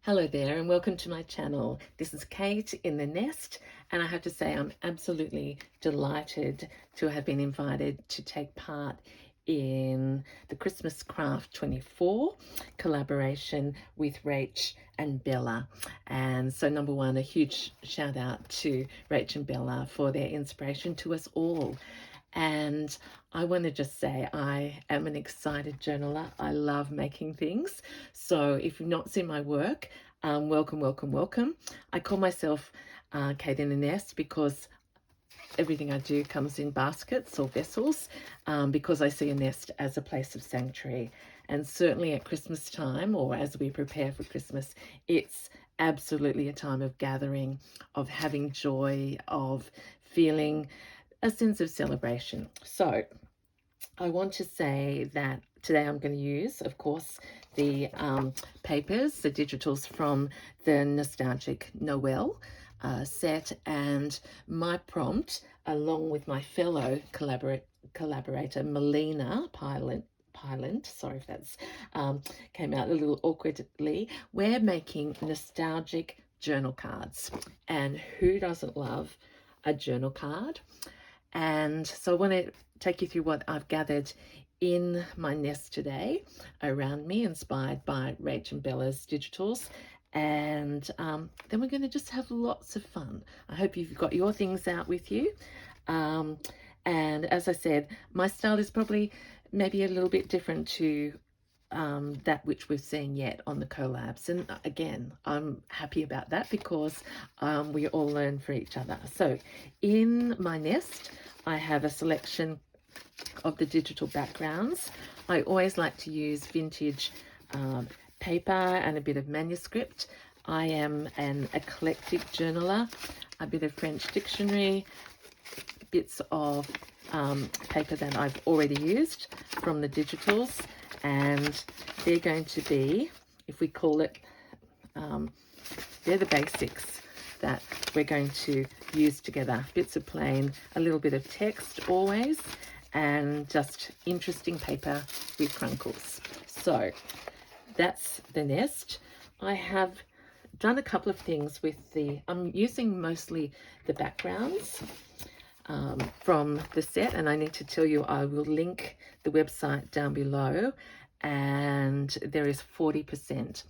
Hello there and welcome to my channel. This is Kate in the Nest, and I have to say I'm absolutely delighted to have been invited to take part in the Christmas Craft 24 collaboration with Rach and Bella. And so number one, a huge shout out to Rach and Bella for their inspiration to us all. And I want to just say I am an excited journaler. I love making things. So if you've not seen my work, welcome, welcome, welcome. I call myself Kate in the Nest because everything I do comes in baskets or vessels, because I see a nest as a place of sanctuary. And certainly at Christmas time, or as we prepare for Christmas, it's absolutely a time of gathering, of having joy, of feeling a sense of celebration. So I want to say that today I'm going to use, of course, the papers, the digitals from the Nostalgic Noel set, and my prompt, along with my fellow collaborator Melina Pylant, sorry if that's came out a little awkwardly. We're making nostalgic journal cards, and who doesn't love a journal card? And so I want to take you through what I've gathered in my nest today around me, inspired by Rach and Bella's digitals. And then we're going to just have lots of fun. I hope you've got your things out with you. And as I said, my style is probably maybe a little bit different to that which we've seen yet on the collabs. And again, I'm happy about that because we all learn for each other. So in my nest, I have a selection of the digital backgrounds. I always like to use vintage paper and a bit of manuscript. I am an eclectic journaler, a bit of French dictionary, bits of paper that I've already used from the digitals, and they're going to be, if we call it, they're the basics that we're going to use together. Bits of plain, a little bit of text always, and just interesting paper with crunkles. So that's the nest. I have done a couple of things with I'm using mostly the backgrounds from the set, and I need to tell you I will link the website down below, and there is 40%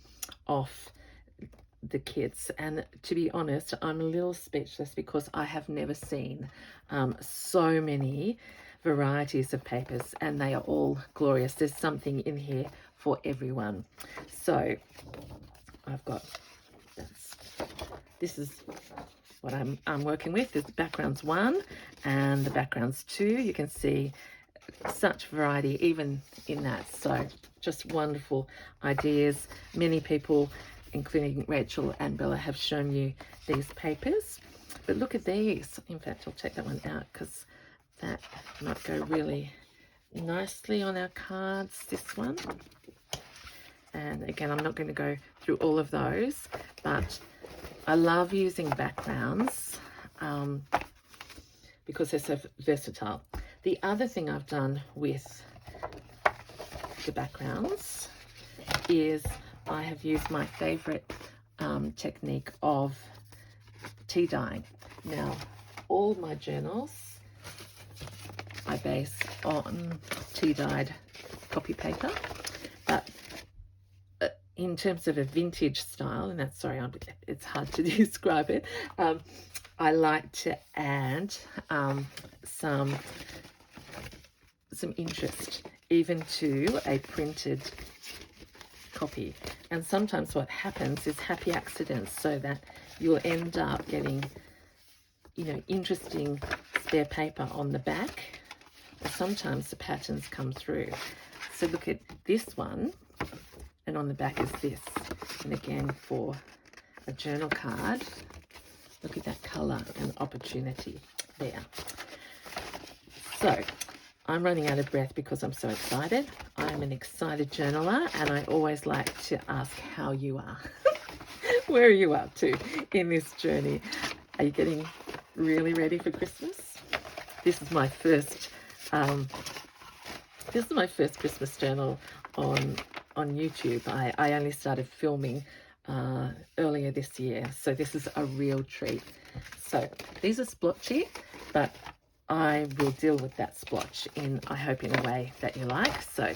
off the kits. And to be honest, I'm a little speechless because I have never seen so many varieties of papers, and they are all glorious. There's something in here for everyone. So I've got this is what I'm working with. Is the backgrounds 1 and the backgrounds 2. You can see such variety even in that. So just wonderful ideas. Many people, including Rachel and Bella, have shown you these papers. But look at these. In fact, I'll take that one out because that might go really nicely on our cards, this one. And again, I'm not going to go through all of those, but I love using backgrounds because they're so versatile. The other thing I've done with the backgrounds is I have used my favorite technique of tea dyeing. Now, all my journals I base on tea dyed copy paper, but in terms of a vintage style, and that's, sorry, it's hard to describe it, I like to add some interest even to a printed copy. And sometimes what happens is happy accidents, so that you'll end up getting, you know, interesting spare paper on the back, or sometimes the patterns come through. So look at this one, and on the back is this. And again, for a journal card, look at that colour and opportunity there. So I'm running out of breath because I'm so excited. I'm an excited journaler, and I always like to ask how you are. Where are you up to in this journey? Are you getting really ready for Christmas? This is my first Christmas journal on YouTube. I only started filming earlier this year. So this is a real treat. So these are splotchy, but I will deal with that splotch I hope in a way that you like. So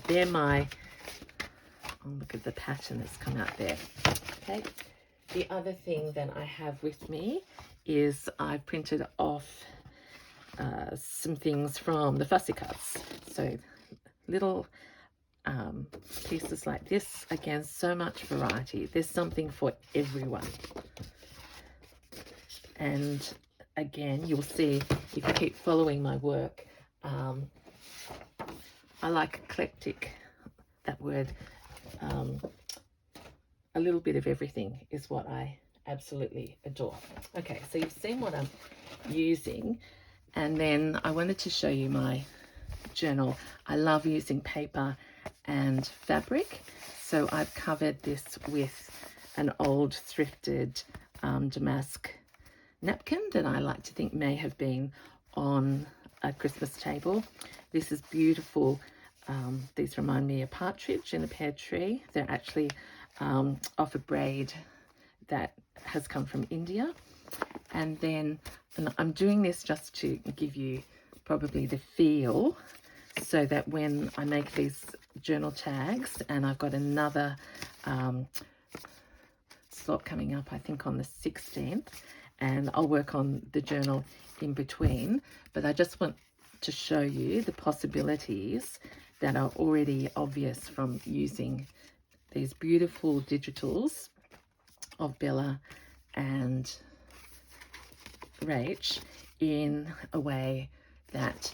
they're my, oh, look at the pattern that's come out there. Okay. The other thing that I have with me is I printed off some things from the fussy cuts. So little pieces like this. Again, so much variety. There's something for everyone. And again, you'll see if you keep following my work, I like eclectic, that word. A little bit of everything is what I absolutely adore. Okay, so you've seen what I'm using, and then I wanted to show you my journal. I love using paper and fabric, so I've covered this with an old thrifted damask napkin that I like to think may have been on a Christmas table. This is beautiful. These remind me of partridge in a pear tree. They're actually off a braid that has come from India. And then I'm doing this just to give you probably the feel, so that when I make these journal tags, and I've got another slot coming up, I think on the 16th, and I'll work on the journal in between, but I just want to show you the possibilities that are already obvious from using these beautiful digitals of Bella and Rach in a way that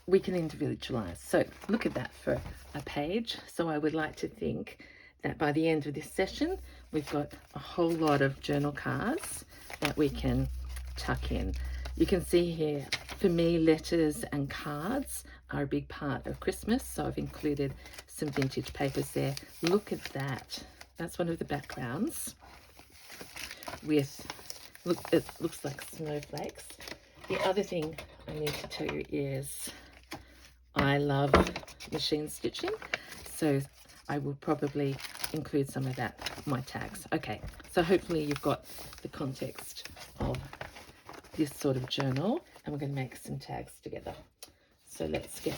we can individualize. So look at that for a page. So I would like to think that by the end of this session, we've got a whole lot of journal cards that we can tuck in. You can see here, for me, letters and cards are a big part of Christmas, so I've included some vintage papers there. Look at that. That's one of the backgrounds with, look, it looks like snowflakes. The other thing I need to tell you is I love machine stitching, so I will probably include some of that in my tags. Okay, so hopefully you've got the context of this sort of journal, and we're going to make some tags together. So let's get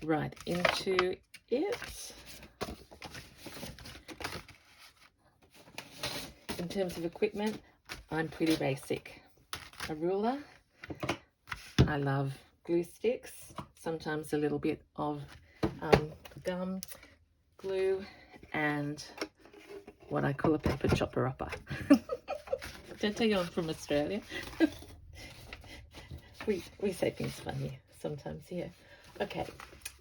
right into it. In terms of equipment, I'm pretty basic. A ruler. I love glue sticks, sometimes a little bit of gum, glue, and what I call a paper chopper upper. Did I tell you I'm from Australia? we say things funny sometimes here. Okay,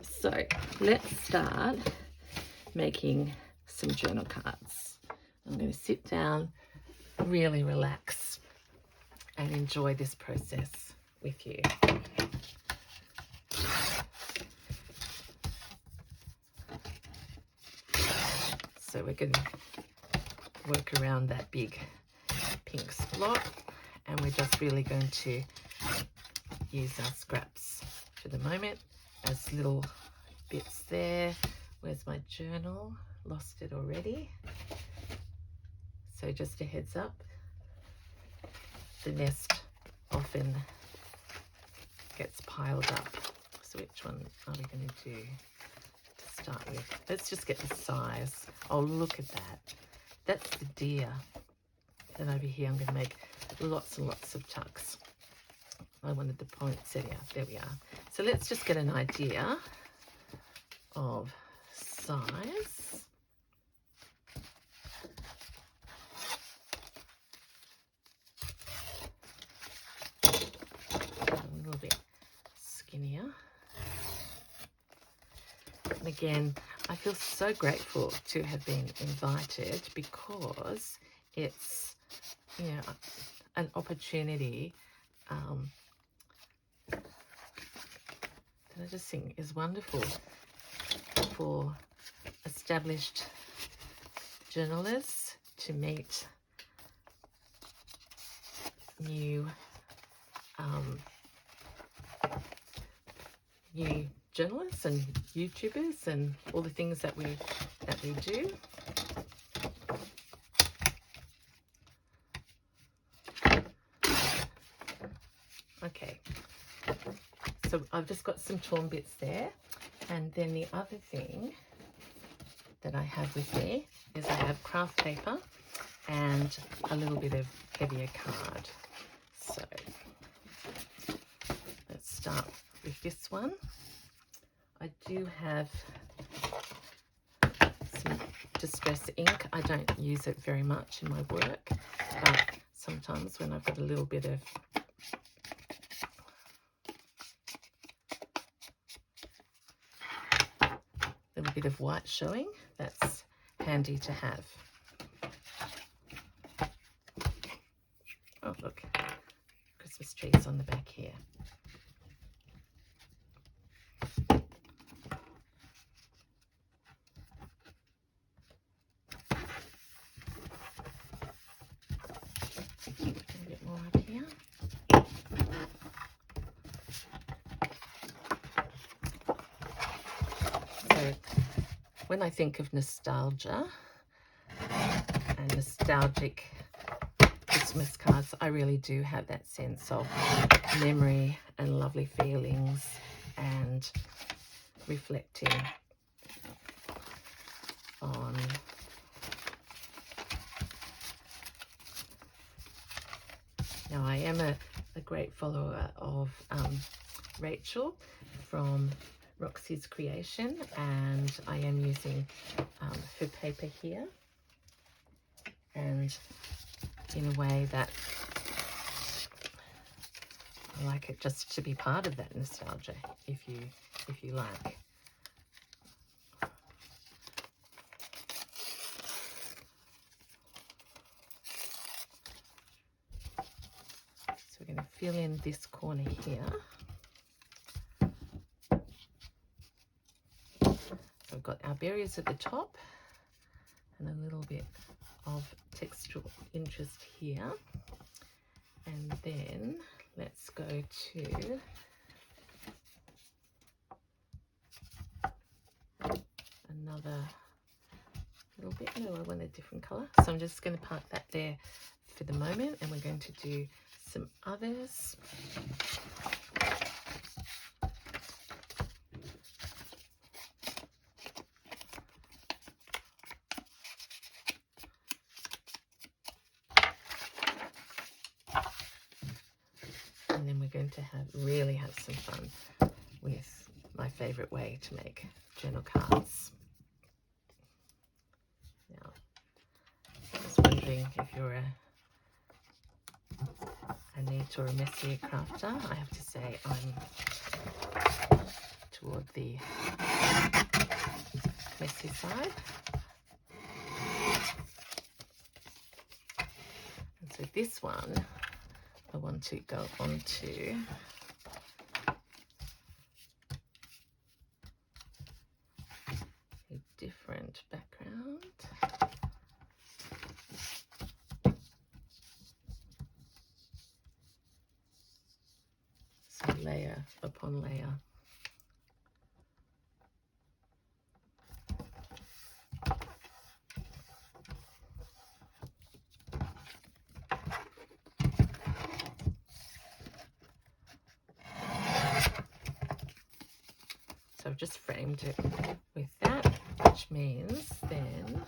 so let's start making some journal cards. I'm going to sit down, really relax, and enjoy this process with you. So we're going to work around that big pink splot, and we're just really going to use our scraps for the moment as little bits there. Where's my journal? Lost it already. So just a heads up, the nest often gets piled up. So which one are we going to do to start with? Let's just get the size. Oh, look at that. That's the deer. Then over here I'm going to make lots and lots of tucks. I wanted the poinsettia. There we are. So let's just get an idea of size. A little bit skinnier. And again, I feel so grateful to have been invited, because it's, you know, an opportunity that I just think is wonderful for established journalists to meet new journalists and YouTubers and all the things that we do. So I've just got some torn bits there. And then the other thing that I have with me is I have craft paper and a little bit of heavier card. So let's start with this one. I do have some distress ink. I don't use it very much in my work, but sometimes when I've got a little bit of white showing, that's handy to have. Oh look, Christmas trees on the back here. A bit more up here. So when I think of nostalgia and nostalgic Christmas cards, I really do have that sense of memory and lovely feelings and reflecting on now. I am a great follower of Rachel from Roxy's Creation, and I am using her paper here, and in a way that I like it just to be part of that nostalgia, if you like. So we're going to fill in this corner here. So we've got our berries at the top and a little bit of textural interest here. And then let's go to another little bit. No, I want a different colour. So I'm just going to park that there for the moment, and we're going to do some others. And then we're going to really have some fun with my favourite way to make journal cards. Now, I was wondering if you're a neat or a messy crafter. I have to say I'm toward the messy side. And so this one, I want to go onto a different background. So layer upon layer. So I've just framed it with that, which means then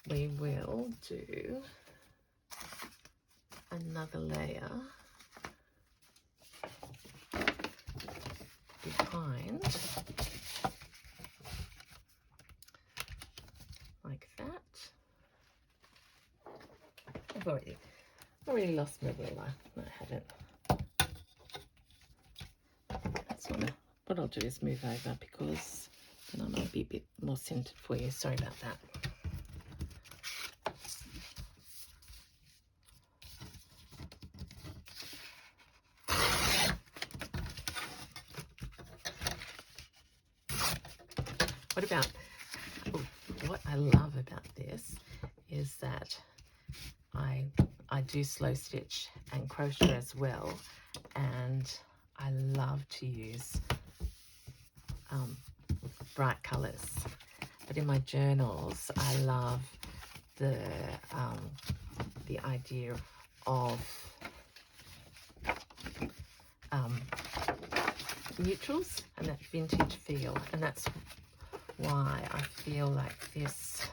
we will do another layer behind, like that. I've already lost my ruler. No, I haven't. That's what I'll do is move over, because then I might be a bit more centered for you. Sorry about that. What I love about this is that I do slow stitch and crochet as well, and I love to use bright colours. But in my journals, I love the idea of neutrals and that vintage feel, and that's why I feel like this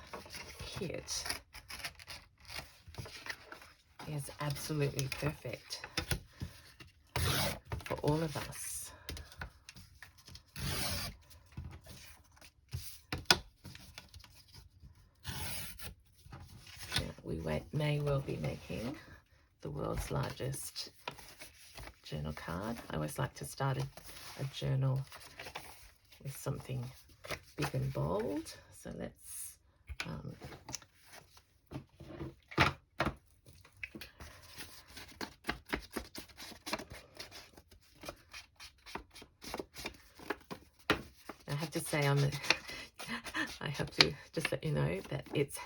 kit is absolutely perfect for all of us. Now, we may well be making the world's largest journal card. I always like to start a journal with something big and bold. So let's I have to say I have to just let you know that it's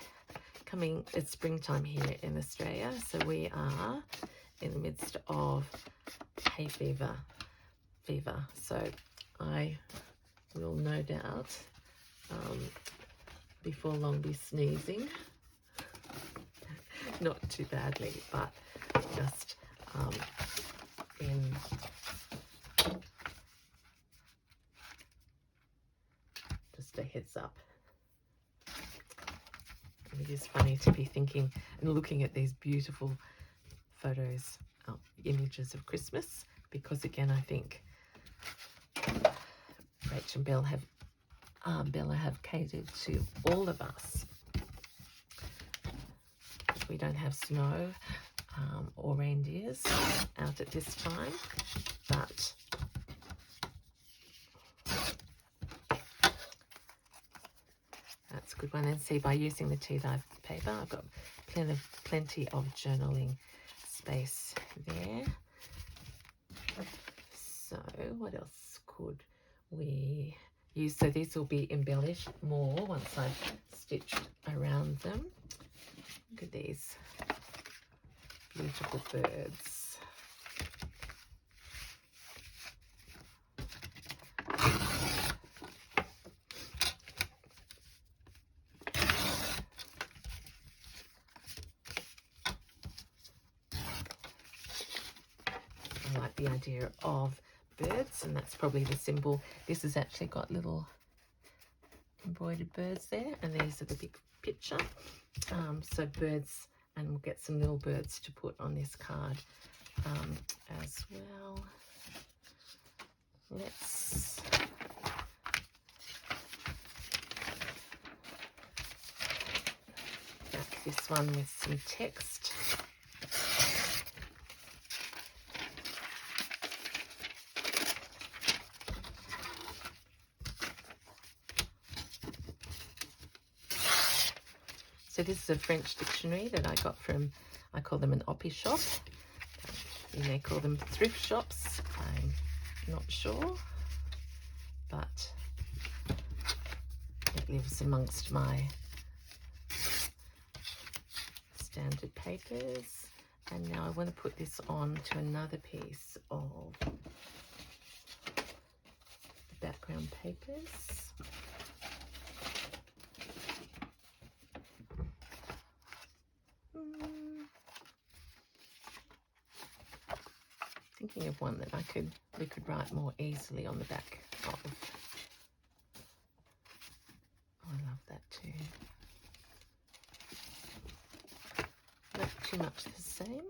springtime here in Australia, so we are in the midst of hay fever. So I will no doubt before long be sneezing. Not too badly, but just just a heads up. It is funny to be thinking and looking at these beautiful photos, images of Christmas, because again, I think Rach and Bella have catered to all of us. We don't have snow or reindeers out at this time, but that's a good one. And see, by using the tea dye paper, I've got plenty of journaling space there. So what else could we use? So these will be embellished more once I've stitched around them. Look at these beautiful birds. I like the idea of birds, and that's probably the symbol. This has actually got little embroidered birds there, and these are the big picture. So birds, and we'll get some little birds to put on this card as well. Let's back this one with some text. So this is a French dictionary that I got from, I call them an oppie shop. You may call them thrift shops, I'm not sure, but it lives amongst my standard papers. And now I want to put this on to another piece of the background papers. Thinking of one that we could write more easily on the back of. Oh, I love that too. Not too much the same.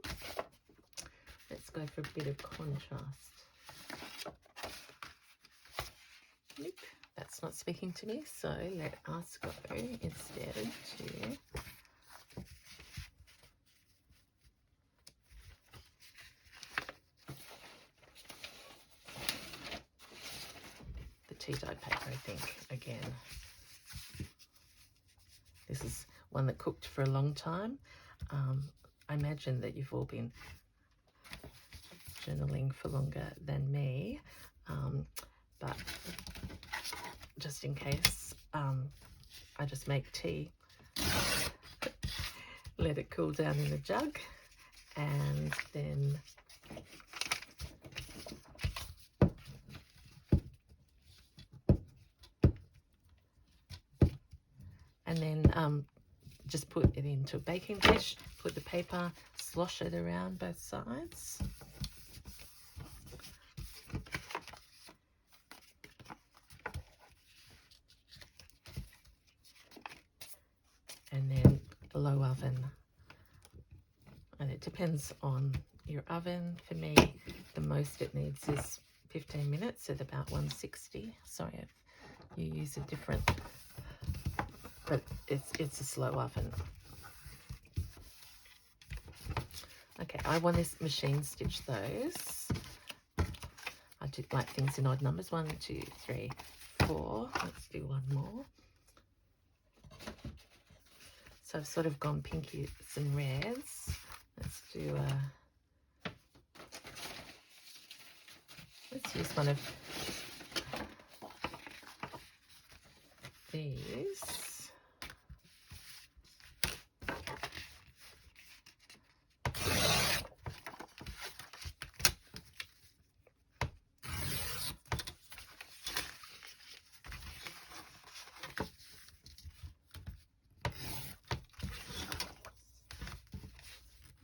Let's go for a bit of contrast. Nope, that's not speaking to me, so let us go instead to tea dye paper, I think, again. This is one that cooked for a long time. I imagine that you've all been journaling for longer than me, but just in case, I just make tea, let it cool down in a jug, and then just put it into a baking dish, put the paper, slosh it around both sides. low oven. And it depends on your oven. For me, the most it needs is 15 minutes at about 160. Sorry if you use a different, but it's a slow oven. Okay, I want to machine stitch those. I do like things in odd numbers. 1, 2, 3, 4. Let's do one more. So I've sort of gone pinkies and reds. Let's do let's use one of these.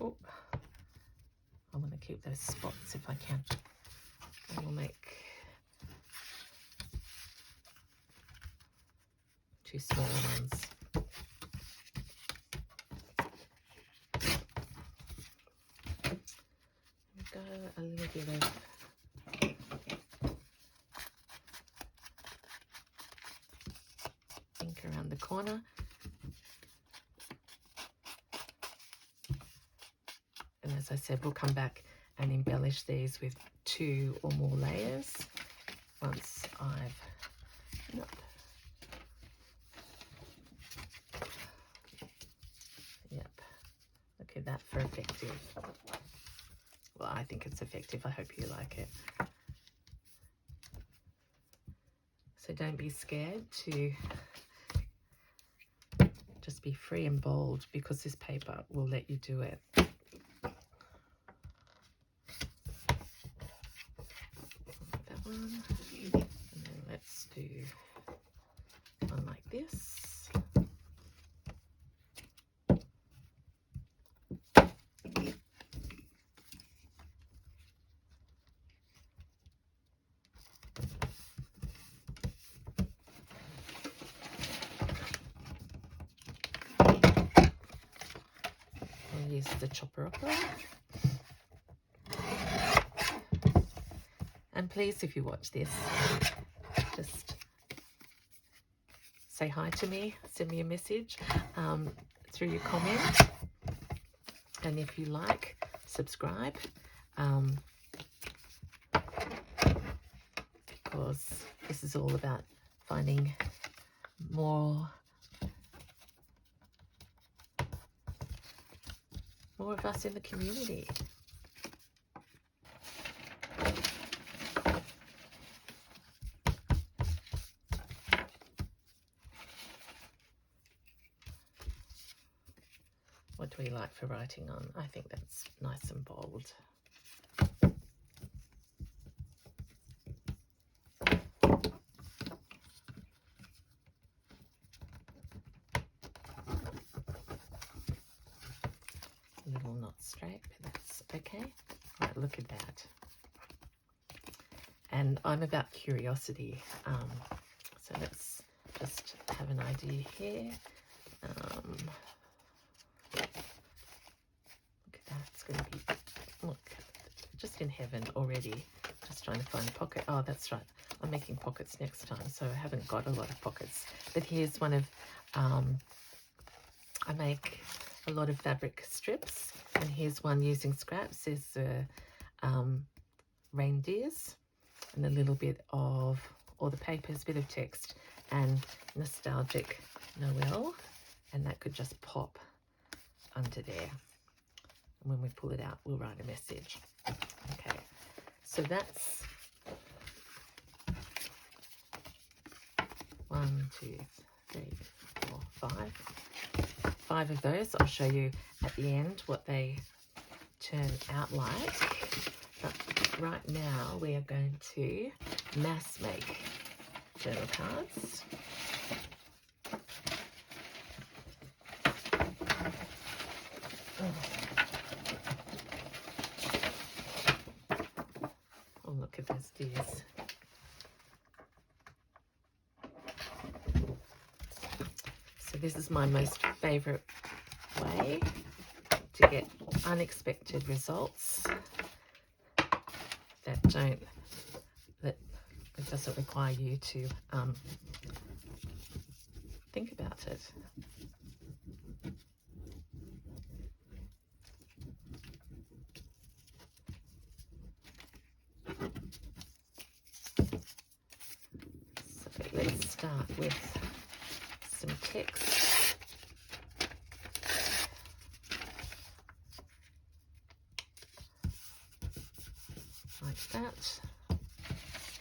Oh, I want to keep those spots if I can. And we'll make 2 smaller ones. Go a little bit of ink around the corner. And as I said, we'll come back and embellish these with 2 or more layers once I've, nope. Yep, look at that for effective. Well, I think it's effective. I hope you like it. So don't be scared to just be free and bold, because this paper will let you do it. That one. And then let's do one like this. Use the chopper upper. And please, if you watch this, just say hi to me, send me a message through your comment, and if you like, subscribe, because this is all about finding more of us in the community. What do we like for writing on? I think that's nice and bold. A little not straight, but that's okay. Right, look at that. And I'm about curiosity, so let's just have an idea here. Look at that, it's going to be, look, just in heaven already. Just trying to find a pocket. Oh, that's right, I'm making pockets next time, so I haven't got a lot of pockets. But here's one of, I make a lot of fabric strips, and here's one using scraps. There's reindeers and a little bit of, or the papers, bit of text, and Nostalgic Noel, and that could just pop under there. And when we pull it out, we'll write a message. Okay, so that's 1, 2, 3, 4, 5 of those. I'll show you at the end what they turn out like. But right now we are going to mass make journal cards. Oh, look at those dears. So this is my most favourite way to get unexpected results that it doesn't require you to think about it. So let's start with some text. Like that.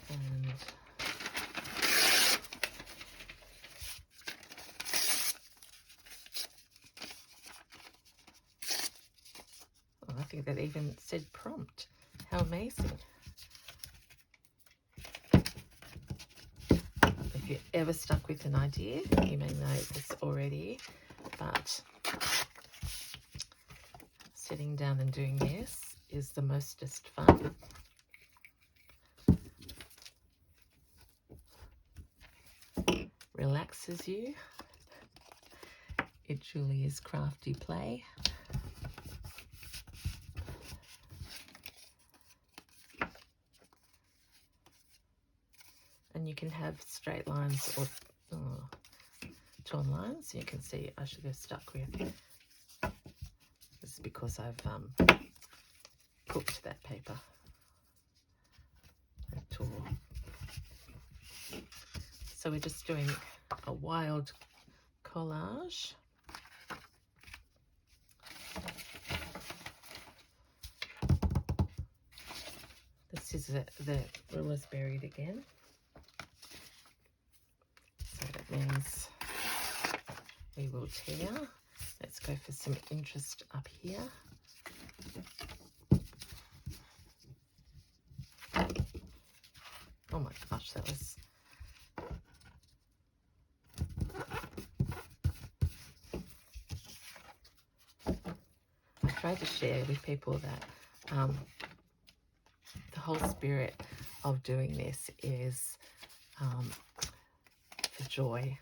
And oh, I think that even said prompt. How amazing. If you're ever stuck with an idea, you may know this already, but sitting down and doing this is the mostest fun. Relaxes you. It truly is crafty play. And you can have straight lines or torn lines. You can see I should have stuck with. This is because I've cooked that paper. And tore. So we're just doing a wild collage. This is the ruler's buried again. So that means we will tear. Let's go for some interest up here. Oh my gosh, that was... I try to share with people that the whole spirit of doing this is for joy,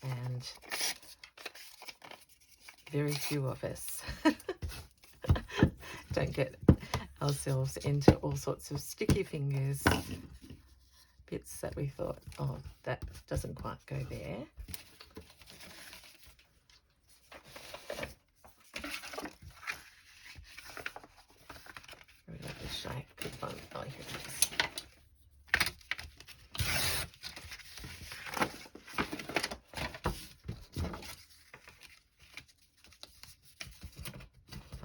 and very few of us don't get ourselves into all sorts of sticky fingers bits that we thought, oh, that doesn't quite go there. Very lovely shape. Good one. Oh, here it is.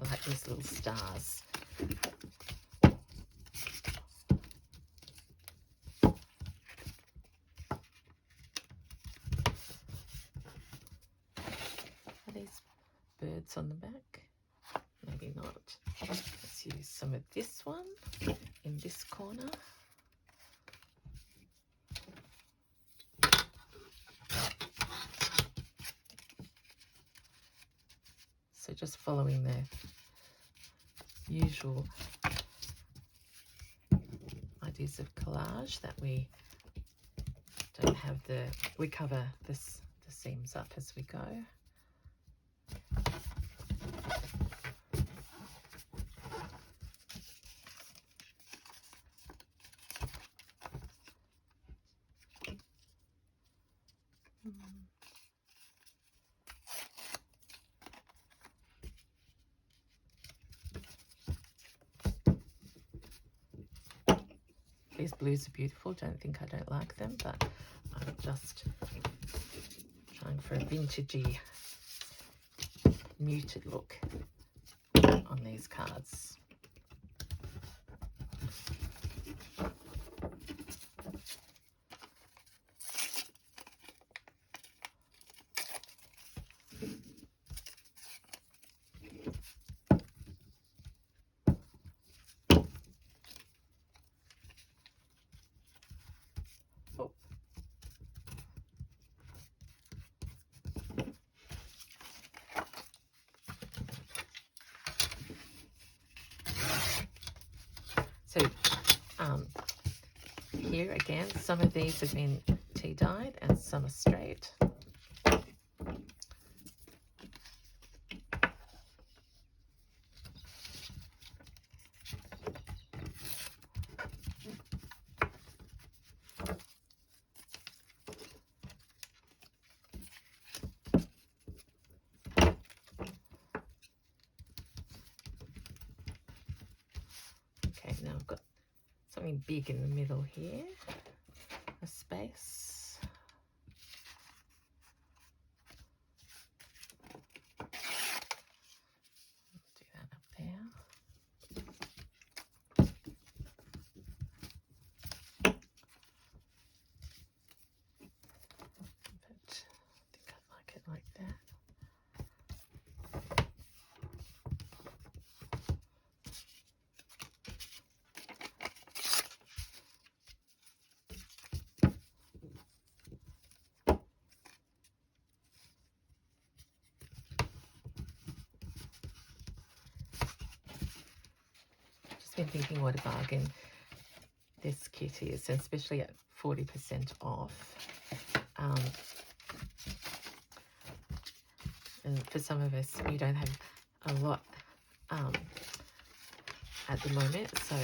I like these little stars. Are these birds on the back? Maybe not. Let's use some of this one in this corner. So just following the usual ideas of collage that we don't have we cover the seams up as we go. These blues are beautiful. Don't think I don't like them, but I'm just trying for a vintagey, muted look on these cards. So here again, some of these have been tea dyed and some are straight. something big in the middle here, a space. Do that up there. But I think I like it like that. Been thinking what a bargain this kit is, and especially at 40% off. And for some of us, we don't have a lot at the moment, so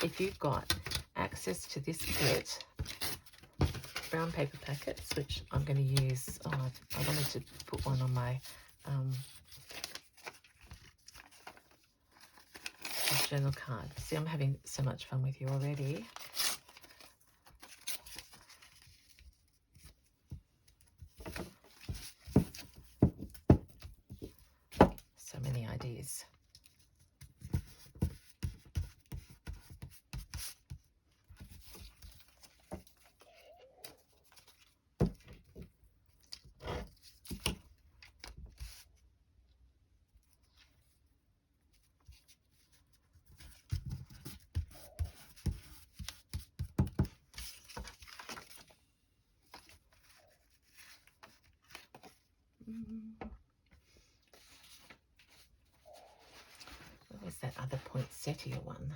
if you've got access to this kit, brown paper packets, which I'm going to use, I wanted to put one on my journal card. See, I'm having so much fun with you already. So many ideas. What was that other poinsettia one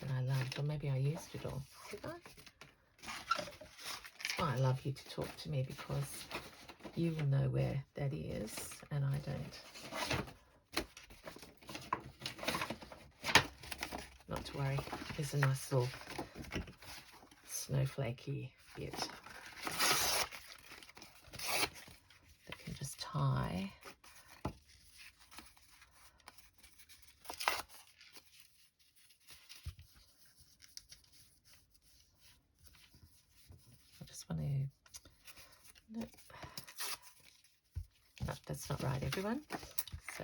that I loved? Or maybe I used it all. Did I? That's why I love you to talk to me, because you will know where that is and I don't. Not to worry. Here's a nice little snowflakey bit that can just tie. I just want to, nope, that's not right, everyone. So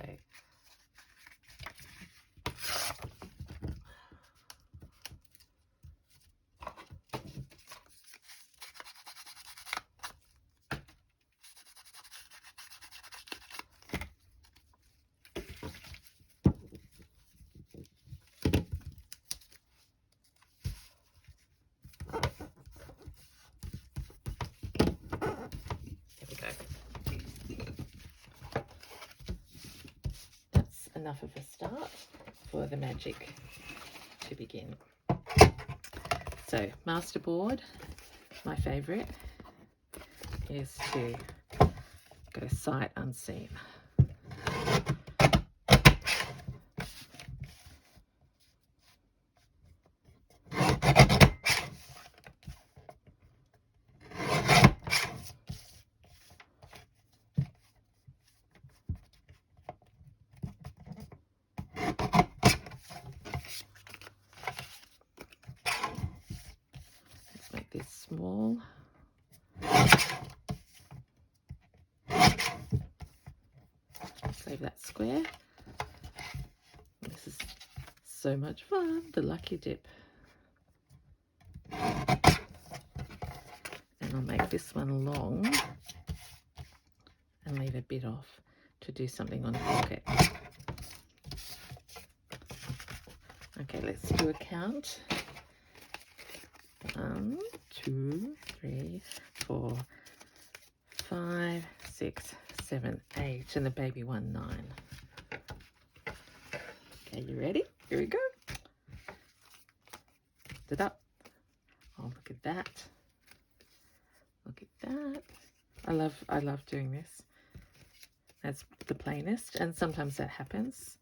enough of a start for the magic to begin. So masterboard, my favourite, is to go sight unseen. This small. Save that square. This is so much fun, the lucky dip. And I'll make this one long and leave a bit off to do something on a pocket. Okay, let's do a count. 1, 2, 3, 4, 5, 6, 7, 8, and the baby one 9. Okay, you ready? Here we go. Lift it up. Oh, look at that. Look at that. I love doing this. That's the plainest, and sometimes that happens.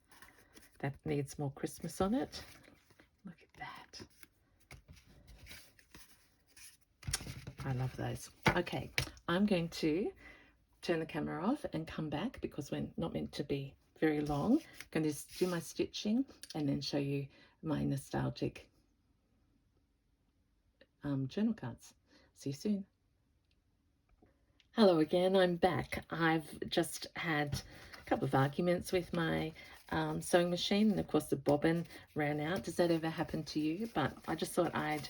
That needs more Christmas on it. Look at that. I love those. Okay, I'm going to turn the camera off and come back because we're not meant to be very long. I'm going to do my stitching and then show you my nostalgic journal cards. See you soon. Hello again, I'm back. I've just had a couple of arguments with my sewing machine, and of course the bobbin ran out. Does that ever happen to you? But I just thought I'd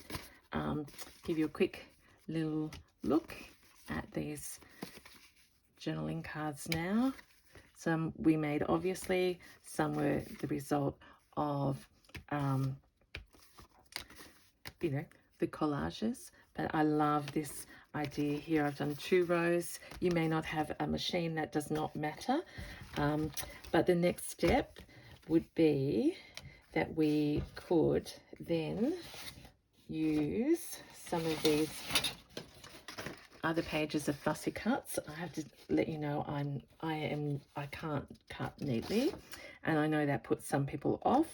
give you a quick little look at these journaling cards now. Some we made, obviously, some were the result of you know, the collages, but I love this idea here. I've done 2 rows. You may not have a machine, that does not matter, but the next step would be that we could then use some of these other pages of fussy cuts. I have to let you know I can't cut neatly, and I know that puts some people off,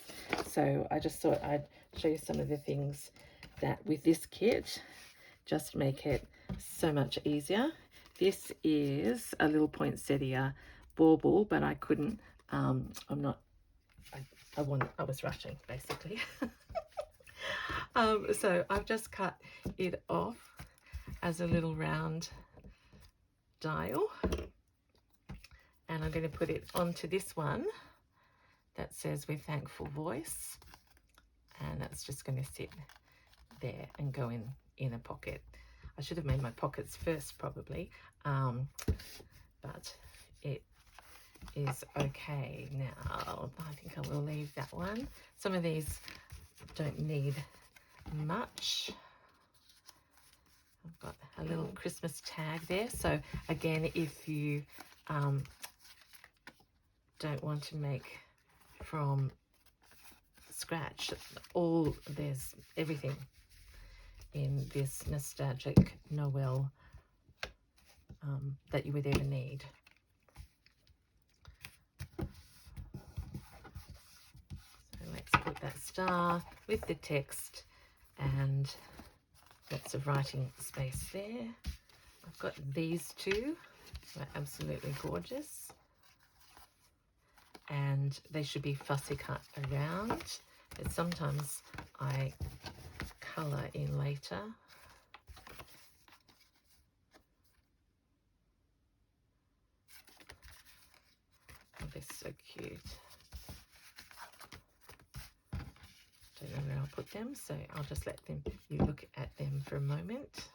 so I just thought I'd show you some of the things that with this kit just make it so much easier. This is a little poinsettia bauble, but I couldn't I was rushing basically. So I've just cut it off as a little round dial, and I'm going to put it onto this one that says "With Thankful Voice," and that's just going to sit there and go in a pocket. I should have made my pockets first probably, but it is okay now. I think I will leave that one. Some of these don't need much. I've got a little Christmas tag there, so again, if you don't want to make from scratch, there's everything in this Nostalgic Noel that you would ever need. So let's put that star with the text and lots of writing space there. I've got these 2, they're absolutely gorgeous, and they should be fussy cut around, but sometimes I colour in later. Oh, they're so cute. Don't know where I'll put them, so I'll just let you look at them for a moment.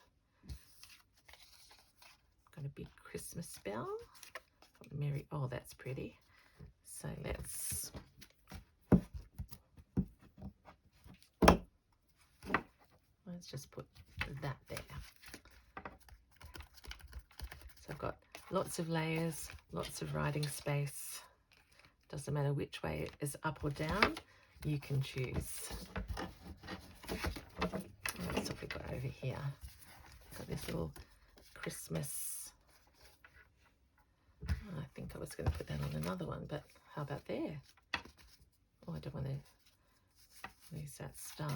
Got a big Christmas bell. Mary, oh, that's pretty. So let's just put that there. So I've got lots of layers, lots of writing space. Doesn't matter which way it is, up or down, you can choose. That's what we've got over here. Got this little Christmas. Oh, I think I was going to put that on another one, but how about there? Oh, I don't want to lose that star.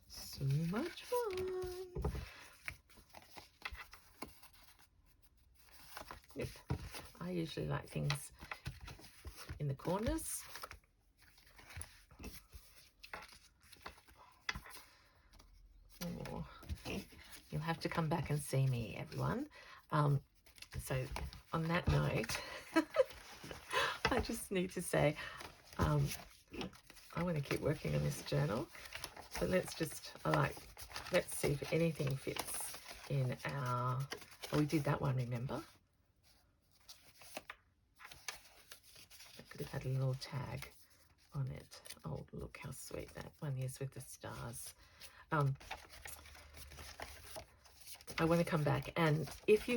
So much fun. Yep. I usually like things in the corners. Oh, you'll have to come back and see me, everyone. So on that note, I just need to say I want to keep working on this journal, but let's see if anything fits in our, oh, we did that one, remember? I could have had a little tag on it. Oh, look how sweet that one is with the stars. I want to come back, and if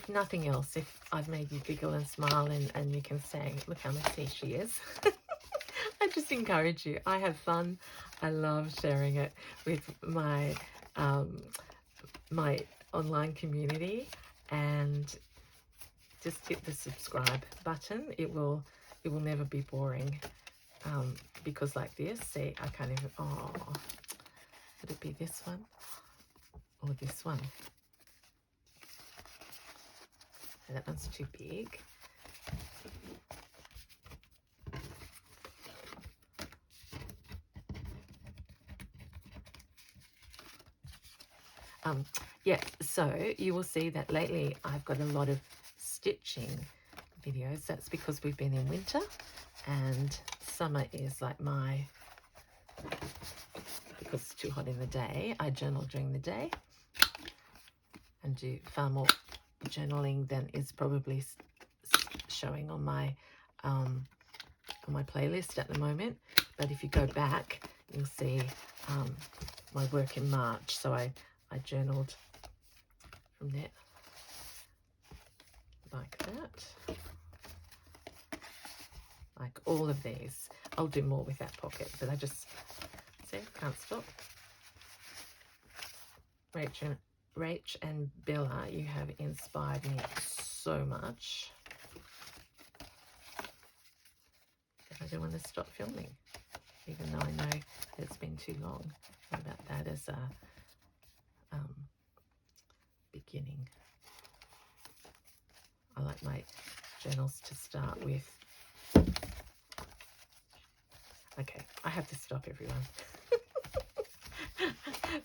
nothing else, if I've made you giggle and smile and you can say, look how messy she is, I just encourage you. I have fun. I love sharing it with my my online community, and just hit the subscribe button. It will never be boring, because like this, see, I can't even, oh, Could it be this one or this one? That one's too big. Yeah, so you will see that lately I've got a lot of stitching videos. That's because we've been in winter and summer is like because it's too hot in the day, I journal during the day and do far more journaling than is probably showing on my playlist at the moment. But if you go back, you'll see my work in March. So I journaled from there like that, like all of these. I'll do more with that pocket, but I just see, can't stop. Rach and Bella, you have inspired me so much that I don't want to stop filming, even though I know that it's been too long. What about that as a beginning? I like my journals to start with. Okay, I have to stop, everyone.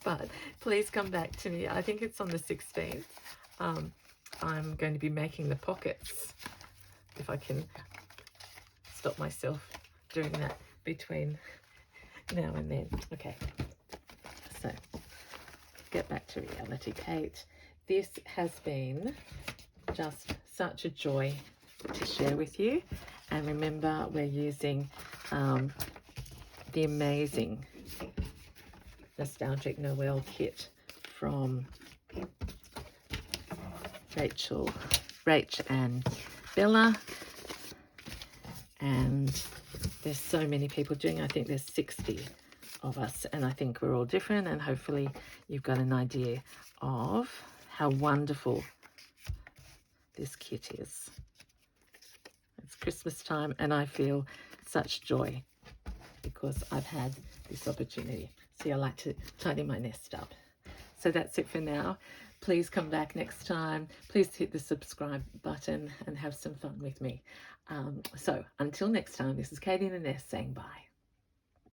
But please come back to me. I think it's on the 16th. I'm going to be making the pockets, if I can stop myself doing that between now and then. Okay, so get back to reality, Kate. This has been just such a joy to share with you. And remember, we're using the amazing Nostalgic Noel kit from Rach and Bella. And there's so many people doing. I think there's 60 of us, and I think we're all different, and hopefully you've got an idea of how wonderful this kit is. It's Christmas time and I feel such joy because I've had this opportunity. See, I like to tidy my nest up. So that's it for now. Please come back next time. Please hit the subscribe button and have some fun with me. So until next time, this is Katie in the Nest saying bye.